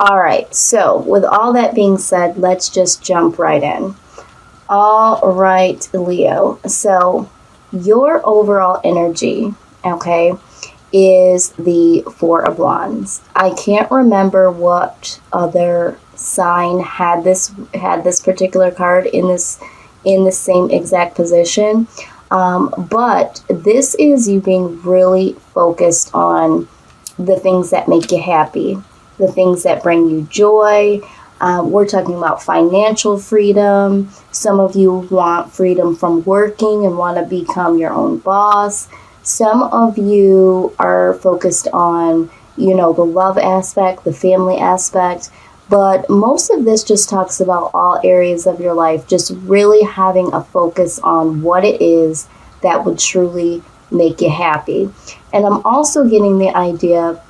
All right, so with all that being said, let's just jump right in. All right, Leo. So your overall energy, okay, is the Four of Wands. I can't remember what other sign had this particular card in the same exact position. But this is you being really focused on the things that make you happy, the things that bring you joy. We're talking about financial freedom. Some of you want freedom from working and want to become your own boss. Some of you are focused on, the love aspect, the family aspect. But most of this just talks about all areas of your life, just really having a focus on what it is that would truly make you happy. And I'm also getting the idea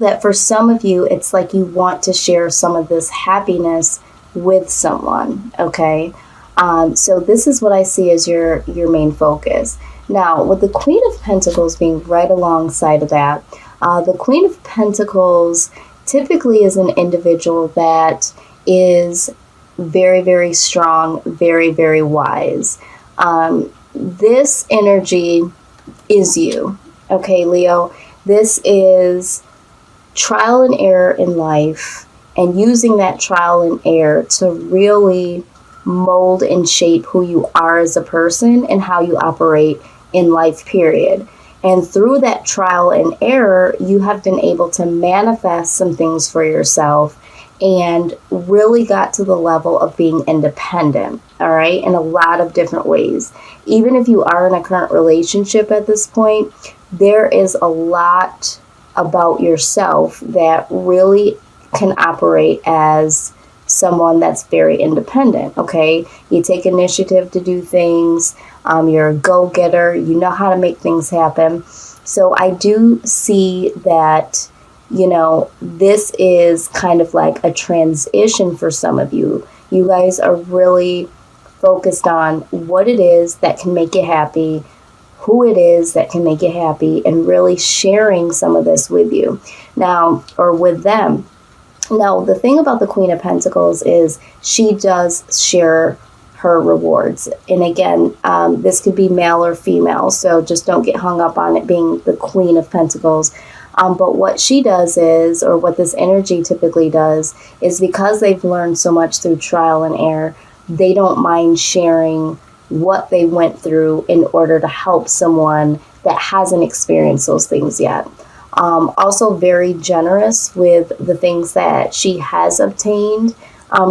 that for some of you, it's like you want to share some of this happiness with someone, okay? So this is what I see as your main focus. Now, with the Queen of Pentacles being right alongside of that, the Queen of Pentacles typically is an individual that is very, very strong, very, very wise. This energy is you, okay, Leo? This is trial and error in life, and using that trial and error to really mold and shape who you are as a person and how you operate in life, period. And through that trial and error, you have been able to manifest some things for yourself and really got to the level of being independent, all right, in a lot of different ways. Even if you are in a current relationship at this point, there is a lot about yourself that really can operate as someone that's very independent, okay? You take initiative to do things. You're a go-getter. You know how to make things happen. So I do see that, this is kind of like a transition for some of you. You guys are really focused on what it is that can make you happy, who it is that can make you happy, and really sharing some of this with you now, or with them. Now, the thing about the Queen of Pentacles is she does share her rewards. And again, this could be male or female, so just don't get hung up on it being the Queen of Pentacles. But what she does is, or what this energy typically does, is because they've learned so much through trial and error, they don't mind sharing what they went through in order to help someone that hasn't experienced those things yet. Also very generous with the things that she has obtained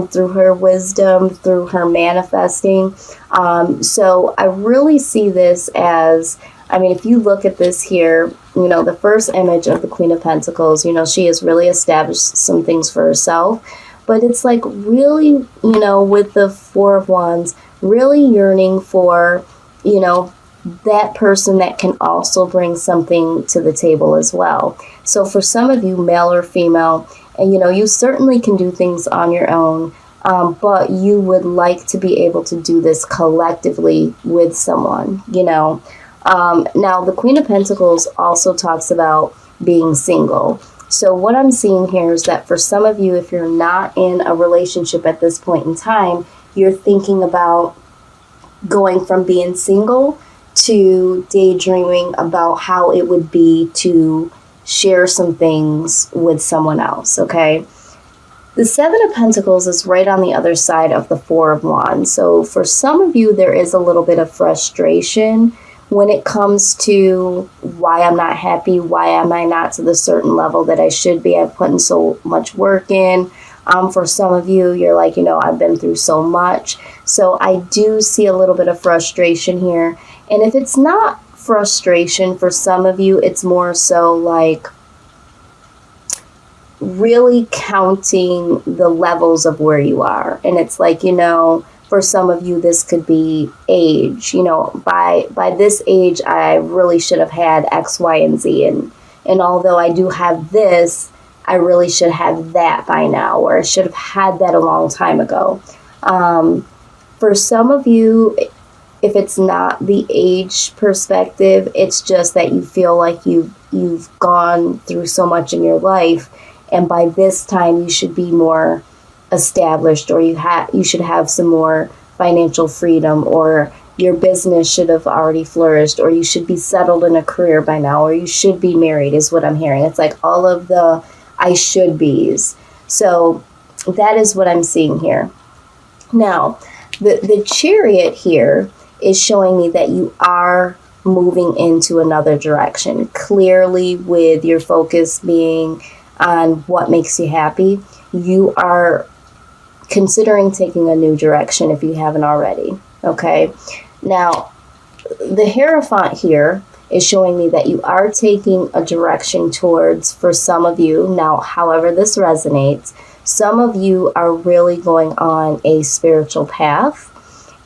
through her wisdom, through her manifesting. So I really see this as, if you look at this here, the first image of the Queen of Pentacles, she has really established some things for herself. But it's like really, with the Four of Wands, really yearning for, that person that can also bring something to the table as well. So for some of you, male or female, and you certainly can do things on your own, but you would like to be able to do this collectively with someone, Now, the Queen of Pentacles also talks about being single. So what I'm seeing here is that for some of you, if you're not in a relationship at this point in time, you're thinking about going from being single to daydreaming about how it would be to share some things with someone else, okay? The Seven of Pentacles is right on the other side of the Four of Wands. So for some of you, there is a little bit of frustration when it comes to why I'm not happy, why am I not to the certain level that I should be. I've put in so much work in. For some of you, you're like, I've been through so much. So I do see a little bit of frustration here. And if it's not frustration for some of you, it's more so like really counting the levels of where you are. And it's like, for some of you, this could be age. By this age, I really should have had X, Y, and Z. And although I do have this, I really should have that by now, or I should have had that a long time ago. For some of you, if it's not the age perspective, it's just that you feel like you've gone through so much in your life and by this time you should be more established, or you should have some more financial freedom, or your business should have already flourished, or you should be settled in a career by now, or you should be married, is what I'm hearing. It's like all of the I should be's. So that is what I'm seeing here. Now, the Chariot here is showing me that you are moving into another direction, clearly with your focus being on what makes you happy. You are considering taking a new direction if you haven't already, okay? Now, the Hierophant here is showing me that you are taking a direction towards, for some of you, now, however this resonates, some of you are really going on a spiritual path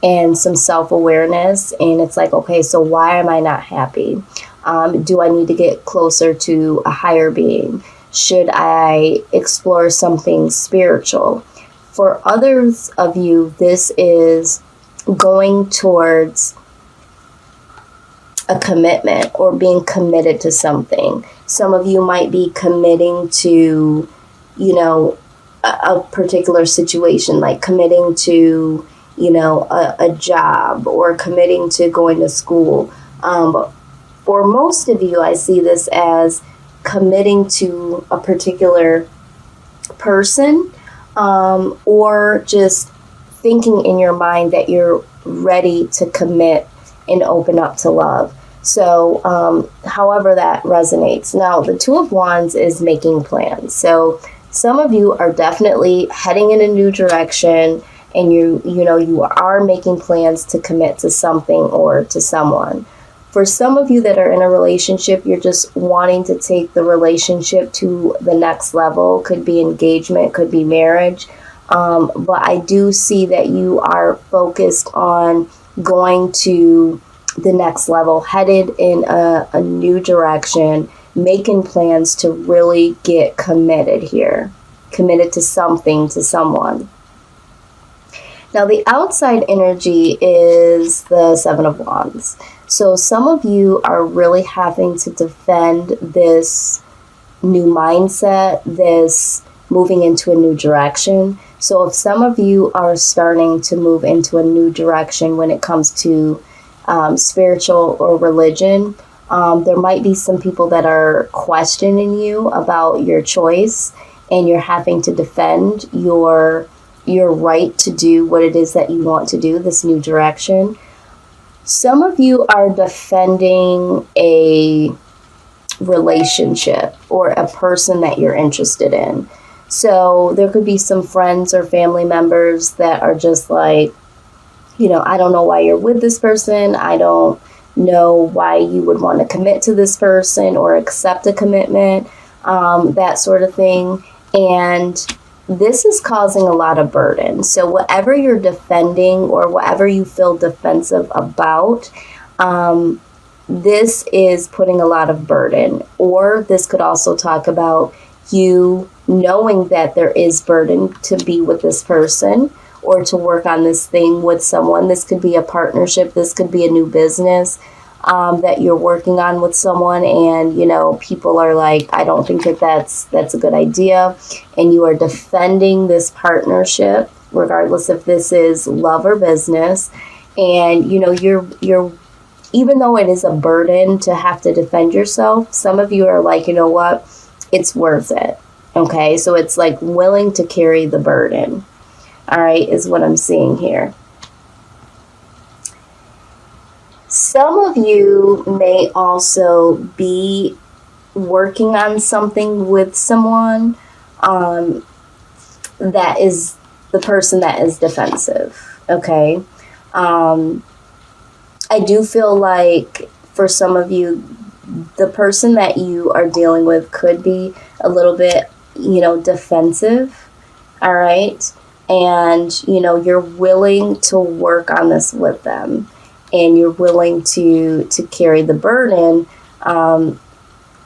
and some self-awareness, and it's like, okay, so why am I not happy? Do I need to get closer to a higher being? Should I explore something spiritual? For others of you, this is going towards a commitment or being committed to something. Some of you might be committing to, a particular situation, like committing to, a job, or committing to going to school. But for most of you, I see this as committing to a particular person, or just thinking in your mind that you're ready to commit and open up to love. So however that resonates. Now, the Two of Wands is making plans. So some of you are definitely heading in a new direction, and you are making plans to commit to something or to someone. For some of you that are in a relationship, you're just wanting to take the relationship to the next level. Could be engagement, could be marriage. But I do see that you are focused on going to the next level, headed in a new direction, making plans to really get committed here, committed to something, to someone. Now, the outside energy is the Seven of Wands. So some of you are really having to defend this new mindset, this moving into a new direction. So if some of you are starting to move into a new direction when it comes to spiritual or religion, there might be some people that are questioning you about your choice, and you're having to defend your right to do what it is that you want to do, this new direction. Some of you are defending a relationship or a person that you're interested in. So there could be some friends or family members that are just like, I don't know why you're with this person. I don't know why you would want to commit to this person or accept a commitment, that sort of thing. And this is causing a lot of burden. So whatever you're defending or whatever you feel defensive about, this is putting a lot of burden. Or this could also talk about you knowing that there is burden to be with this person or to work on this thing with someone. This could be a partnership. This could be a new business that you're working on with someone, and people are like, I don't think that's a good idea, and you are defending this partnership regardless if this is love or business. And you're even though it is a burden to have to defend yourself, some of you are like, what, it's worth it. Okay, so it's like willing to carry the burden, all right, is what I'm seeing here. Some of you may also be working on something with someone that is the person that is defensive, okay? I do feel like for some of you, the person that you are dealing with could be a little bit, defensive, all right? And, you're willing to work on this with them, and you're willing to carry the burden,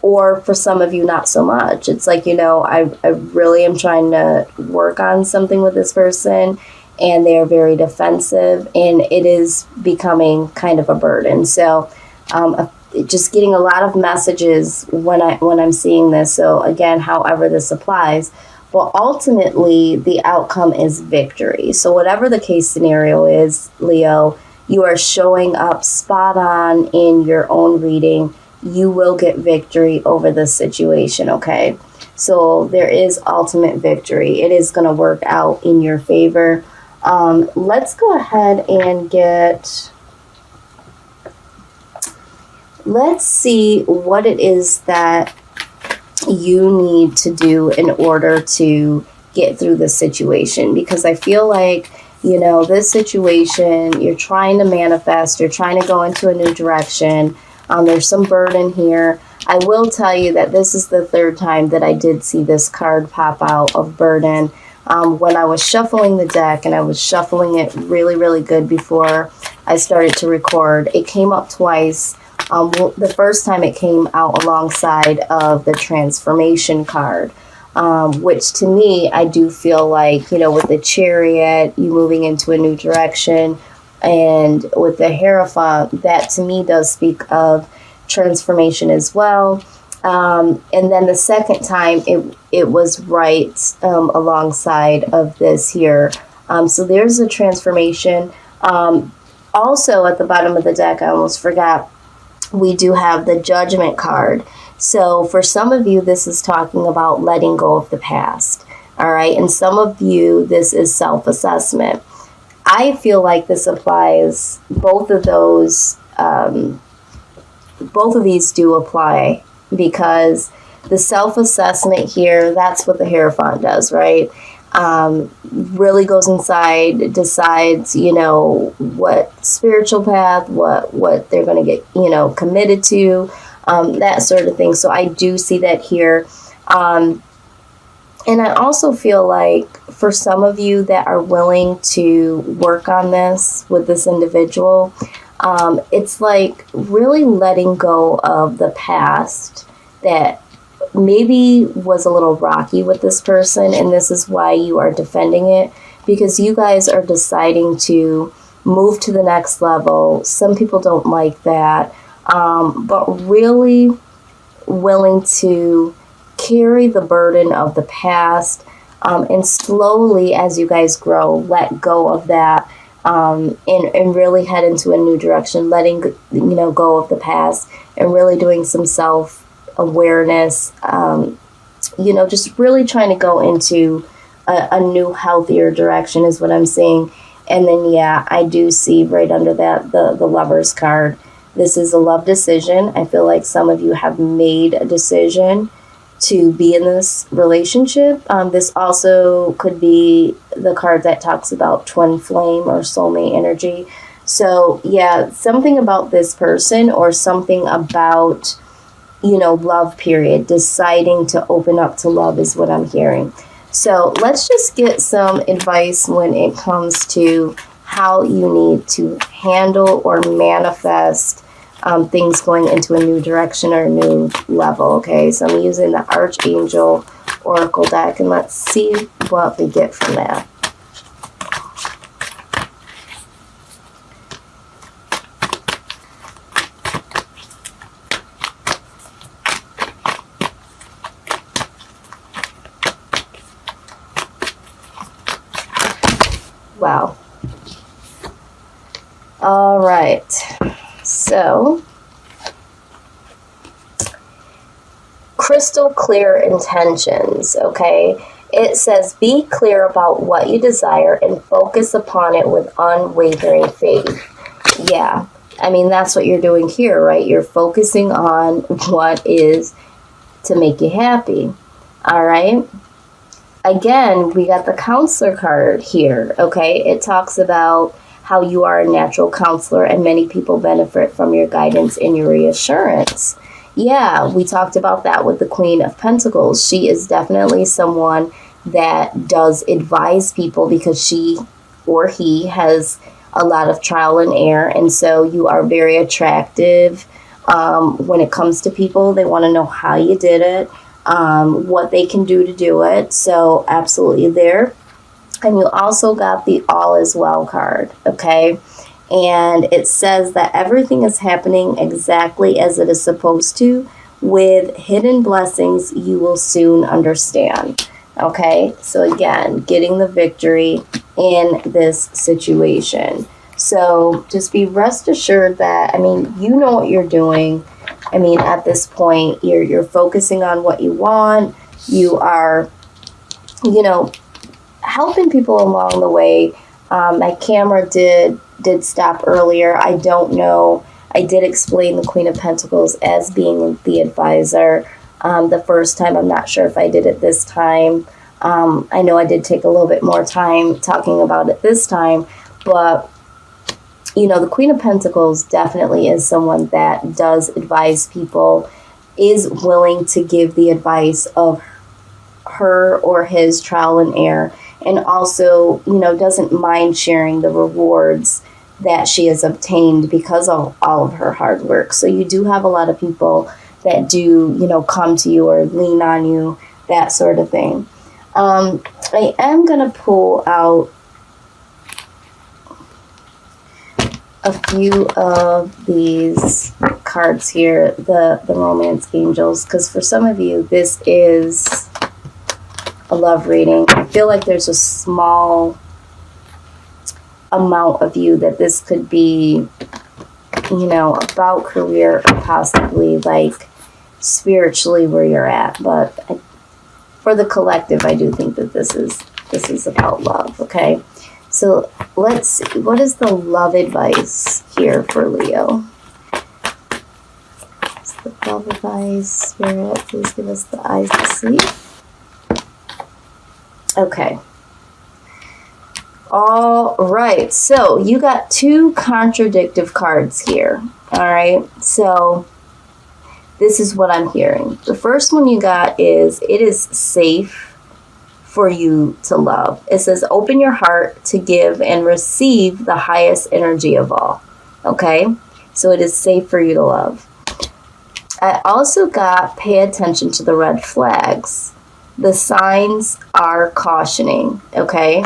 or for some of you, not so much. It's like, I really am trying to work on something with this person, and they are very defensive, and it is becoming kind of a burden. So just getting a lot of messages when I'm seeing this. So again, however this applies, but ultimately the outcome is victory. So whatever the case scenario is, Leo, you are showing up spot on in your own reading. You will get victory over this situation, okay? So there is ultimate victory. It is going to work out in your favor. Let's go ahead and let's see what it is that you need to do in order to get through this situation, because I feel like, this situation, you're trying to manifest, you're trying to go into a new direction. There's some burden here. I will tell you that this is the third time that I did see this card pop out of burden. When I was shuffling the deck, and I was shuffling it really, really good before I started to record, it came up twice. The first time it came out alongside of the transformation card, which to me, I do feel like, with the Chariot, you moving into a new direction, and with the Hierophant, that to me does speak of transformation as well. And then the second time, it was right alongside of this here. So there's a transformation. Also at the bottom of the deck, I almost forgot, we do have the Judgment card. So for some of you, this is talking about letting go of the past. All right. And some of you, this is self-assessment. I feel like this applies, both of these do apply, because the self-assessment here, that's what the Hierophant does, right? Really goes inside, decides, what spiritual path, what they're going to get, committed to, that sort of thing. So I do see that here. And I also feel like for some of you that are willing to work on this with this individual, it's like really letting go of the past that maybe was a little rocky with this person, and this is why you are defending it, because you guys are deciding to move to the next level. Some people don't like that, but really willing to carry the burden of the past, and slowly, as you guys grow, let go of that, and really head into a new direction, letting go of the past, and really doing some self-awareness, just really trying to go into a new, healthier direction is what I'm seeing. And then, yeah, I do see right under that the Lovers card. This is a love decision. I feel like some of you have made a decision to be in this relationship. This also could be the card that talks about twin flame or soulmate energy. So yeah, something about this person, or something about, love period, deciding to open up to love is what I'm hearing. So let's just get some advice when it comes to how you need to handle or manifest things going into a new direction or a new level. Okay, so I'm using the Archangel Oracle deck, and let's see what we get from that. Wow. All right. So, crystal clear intentions, okay? It says, be clear about what you desire and focus upon it with unwavering faith. Yeah, I mean, that's what you're doing here, right? You're focusing on what is to make you happy, all right? Again, we got the counselor card here, okay? It talks about how you are a natural counselor and many people benefit from your guidance and your reassurance. Yeah, we talked about that with the Queen of Pentacles. She is definitely someone that does advise people because she or he has a lot of trial and error. And so you are very attractive when it comes to people. They want to know how you did it, what they can do to do it. So absolutely there. And you also got the All Is Well card, okay? And it says that everything is happening exactly as it is supposed to. With hidden blessings, you will soon understand. Okay, so again, getting the victory in this situation. So just be rest assured that, I mean, you know what you're doing. I mean, at this point, you're focusing on what you want. You are, you know, helping people along the way. My camera did stop earlier. I don't know. I did explain the Queen of Pentacles as being the advisor the first time. I'm not sure if I did it this time. I know I did take a little bit more time talking about it this time, but you know, the Queen of Pentacles definitely is someone that does advise people, is willing to give the advice of her or his trial and error, and also, you know, doesn't mind sharing the rewards that she has obtained because of all of her hard work. So you do have a lot of people that do, you know, come to you or lean on you, that sort of thing. I am going to pull out a few of these cards here, the Romance Angels, because for some of you, this is a love reading. I feel like there's a small amount of you that this could be, you know, about career or possibly like spiritually where you're at. But for the collective, I do think that this is about love. Okay, so let's see, what is the love advice here for Leo? What's the love advice, Spirit? Please give us the eyes to see. Okay. All right, so you got two contradictive cards here. All right, so this is what I'm hearing. The first one you got is, it is safe for you to love. It says, open your heart to give and receive the highest energy of all. Okay, so it is safe for you to love. I also got, pay attention to the red flags. The signs are cautioning. Okay,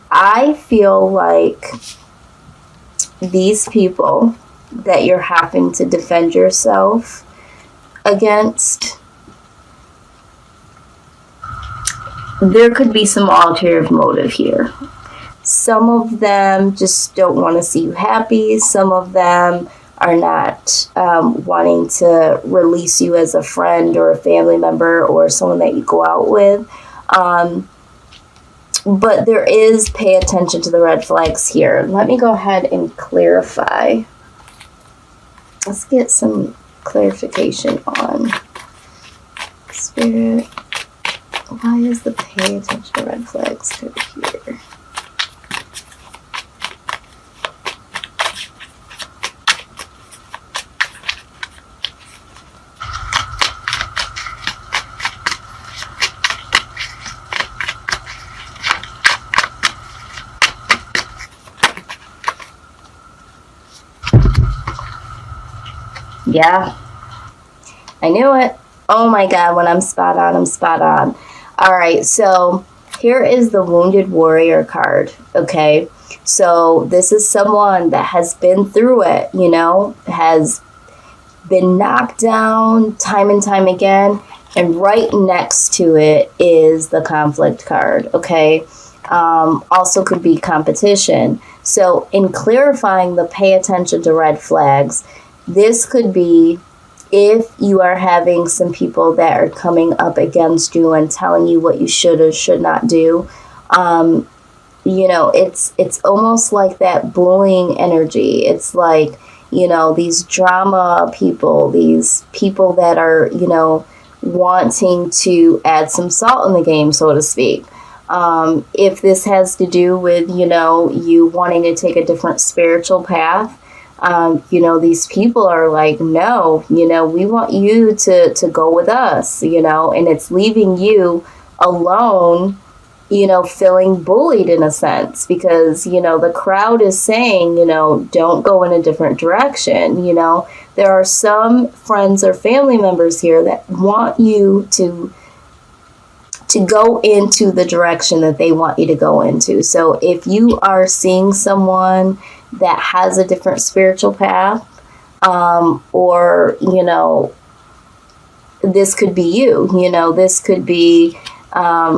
I feel like these people that you're having to defend yourself against, there could be some ulterior motive here. Some of them just don't want to see you happy. Some of them are not wanting to release you as a friend or a family member or someone that you go out with. But there is, pay attention to the red flags here. Let me go ahead and clarify. Let's get some clarification on Spirit. Why is the pay attention to red flags card here? Yeah, I knew it. Oh my God, when I'm spot on, I'm spot on. All right, so here is the Wounded Warrior card, okay? So this is someone that has been through it, you know, has been knocked down time and time again, and right next to it is the Conflict card, okay? Also could be competition. So in clarifying the pay attention to red flags, this could be if you are having some people that are coming up against you and telling you what you should or should not do. You know, it's almost like that bullying energy. It's like, you know, these drama people, these people that are, you know, wanting to add some salt in the game, so to speak. If this has to do with, you know, you wanting to take a different spiritual path, you know, these people are like, no, you know, we want you to go with us, you know, and it's leaving you alone, you know, feeling bullied in a sense because, you know, the crowd is saying, you know, don't go in a different direction. You know, there are some friends or family members here that want you to go into the direction that they want you to go into. So if you are seeing someone that has a different spiritual path, or, this could be you, this could be,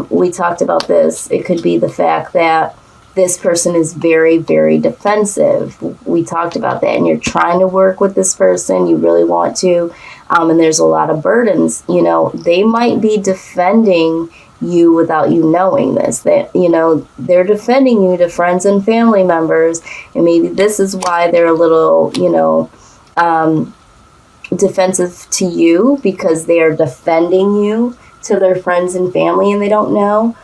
we talked about this, it could be the fact that this person is very, very defensive. We talked about that, and you're trying to work with this person, you really want to, and there's a lot of burdens. They might be defending you without you knowing this, that, they're defending you to friends and family members, and maybe this is why they're a little, defensive to you, because they are defending you to their friends and family and they don't know.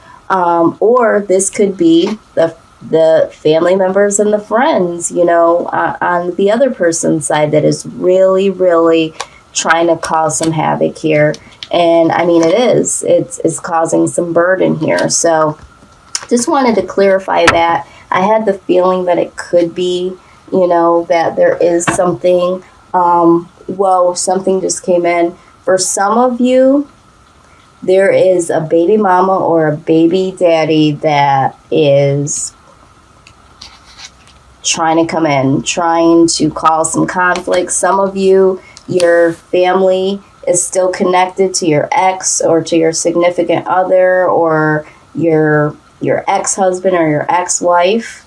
Or this could be the family members and the friends, on the other person's side, that is really, really trying to cause some havoc here. And I mean, it's causing some burden here. So just wanted to clarify that. I had the feeling that it could be, that there is something, something just came in. For some of you, there is a baby mama or a baby daddy that is trying to come in, trying to cause some conflict. Some of you, your family is still connected to your ex or to your significant other or your ex-husband or your ex-wife.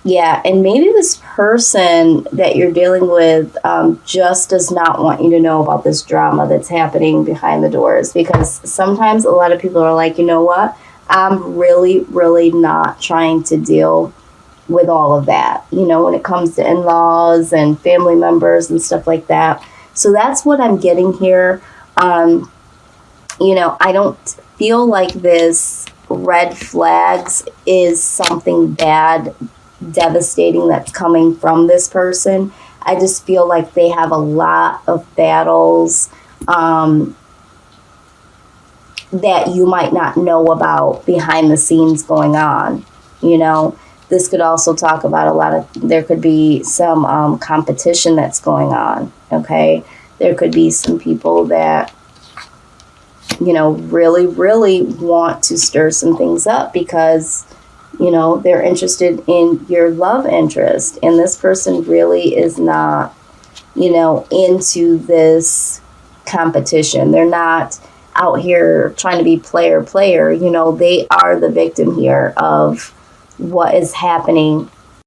Yeah, and maybe this person that you're dealing with just does not want you to know about this drama that's happening behind the doors, because sometimes a lot of people are like, you know what, I'm really, really not trying to deal with all of that, when it comes to in-laws and family members and stuff like that. So that's what I'm getting here. I don't feel like this red flags is something bad, devastating that's coming from this person. I just feel like they have a lot of battles that you might not know about behind the scenes going on. This could also talk about there could be some competition that's going on. Okay, there could be some people that really, really want to stir some things up because they're interested in your love interest, and this person really is not, into this competition. They're not out here trying to be player. They are the victim here of what is happening